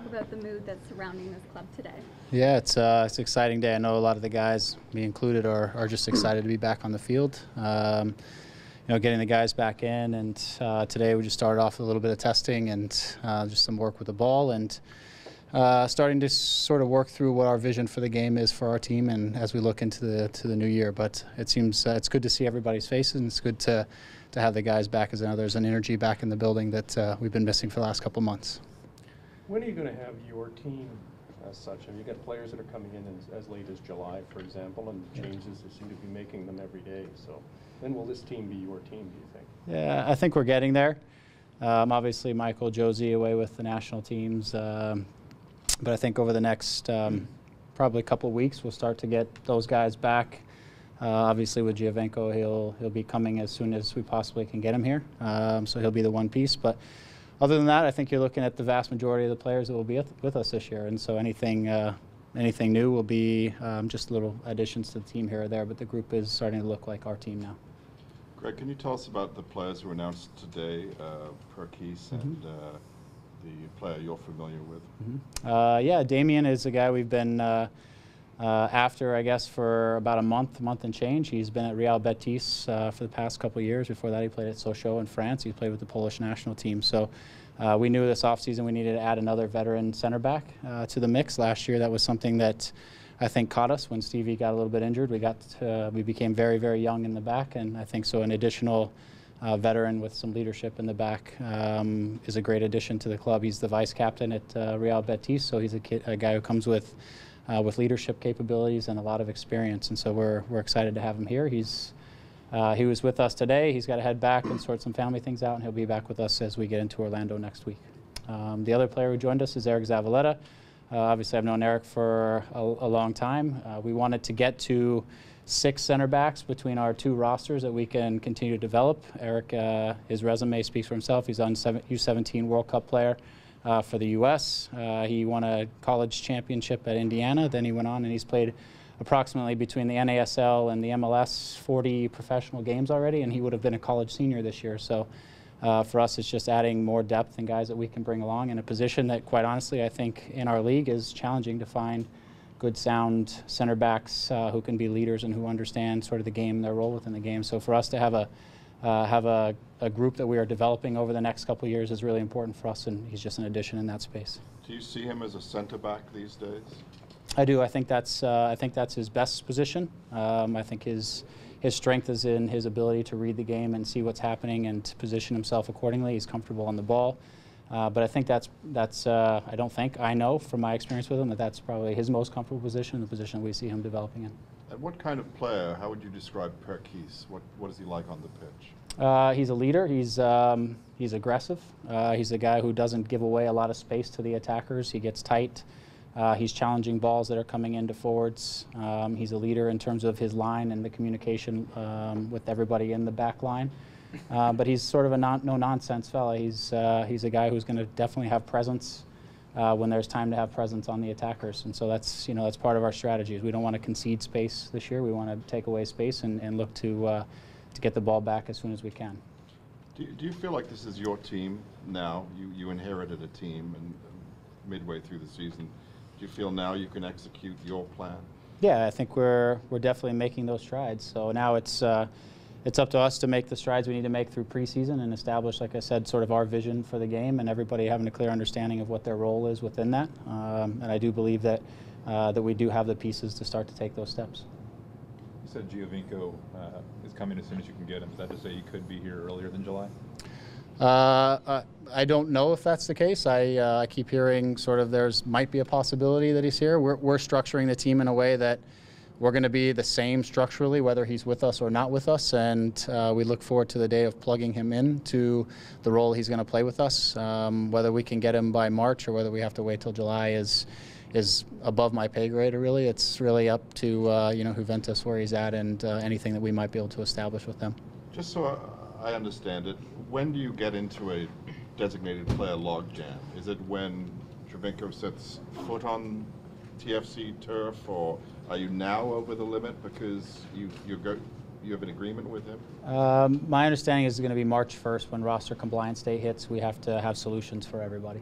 talk about the mood that's surrounding this club today? Yeah, it's an exciting day. I know a lot of the guys, me included, are just excited to be back on the field. Getting the guys back in, and today we just started off with a little bit of testing and just some work with the ball, and starting to sort of work through what our vision for the game is for our team, and as we look into the new year. But it seems it's good to see everybody's faces, and it's good to have the guys back. As there's an energy back in the building that we've been missing for the last couple months. When are you going to have your team as such? Have you got players that are coming in as late as July, for example, and the changes they seem to be making them every day? So when will this team be your team, do you think? Yeah, I think we're getting there. Obviously, Michael, Josie away with the national teams, but I think over the next probably couple of weeks, we'll start to get those guys back. Obviously, with Giovenco, he'll be coming as soon as we possibly can get him here, so he'll be the one piece. But other than that, I think you're looking at the vast majority of the players that will be with us this year, and so anything new will be just little additions to the team here or there, but the group is starting to look like our team now. Greg, can you tell us about the players who were announced today, Perkis and the player you're familiar with? Yeah, Damian is a guy we've been after, I guess, for about a month and change. He's been at Real Betis for the past couple of years. Before that, he played at Sochaux in France. He played with the Polish national team. So we knew this offseason we needed to add another veteran center back to the mix. Last year, that was something that I think caught us when Stevie got a little bit injured. We became very, very young in the back, and I think so an additional veteran with some leadership in the back is a great addition to the club. He's the vice captain at Real Betis, so he's a guy who comes with leadership capabilities and a lot of experience, and so we're excited to have him here. He was with us today. He's got to head back and sort some family things out, and he'll be back with us as we get into Orlando next week. The other player who joined us is Eric Zavala. Obviously, I've known Eric for a long time. We wanted to get to 6 center backs between our 2 rosters that we can continue to develop. Eric, his resume speaks for himself. He's on U17 World Cup player for the U.S. He won a college championship at Indiana. Then he went on and he's played approximately between the NASL and the MLS 40 professional games already, and he would have been a college senior this year. So for us, it's just adding more depth and guys that we can bring along in a position that, quite honestly, I think in our league is challenging to find good, sound center backs who can be leaders and who understand sort of the game and their role within the game. So for us to have a group that we are developing over the next couple of years is really important for us, and he's just an addition in that space. Do you see him as a center back these days? I do. I think that's his best position. I think his strength is in his ability to read the game and see what's happening and to position himself accordingly. He's comfortable on the ball. But I think I know from my experience with him that's probably his most comfortable position, the position we see him developing in. And what kind of player, how would you describe Perkis? What is he like on the pitch? He's a leader. He's aggressive. He's a guy who doesn't give away a lot of space to the attackers. He gets tight. He's challenging balls that are coming into forwards. He's a leader in terms of his line and the communication with everybody in the back line. But he's sort of a no-nonsense fella. He's a guy who's going to definitely have presence when there's time to have presence on the attackers, and so that's part of our strategy. We don't want to concede space this year. We want to take away space and look to get the ball back as soon as we can. Do you feel like this is your team now? You inherited a team and midway through the season. Do you feel now you can execute your plan? Yeah, I think we're definitely making those strides. So now it's up to us to make the strides we need to make through preseason and establish, like I said, sort of our vision for the game, and everybody having a clear understanding of what their role is within that. And I do believe that we do have the pieces to start to take those steps. You said Giovenco is coming as soon as you can get him. Is that to say he could be here earlier than July? I don't know if that's the case. I keep hearing sort of might be a possibility that he's here. We're structuring the team in a way that we're going to be the same structurally, whether he's with us or not with us, and we look forward to the day of plugging him into the role he's going to play with us. Whether we can get him by March or whether we have to wait till July is above my pay grade, really. It's really up to Juventus, where he's at, and anything that we might be able to establish with them. Just so I understand it, when do you get into a designated player logjam? Is it when Giovenco sets foot on TFC turf, or are you now over the limit because you have an agreement with him? My understanding is it's going to be March 1st when roster compliance day hits. We have to have solutions for everybody.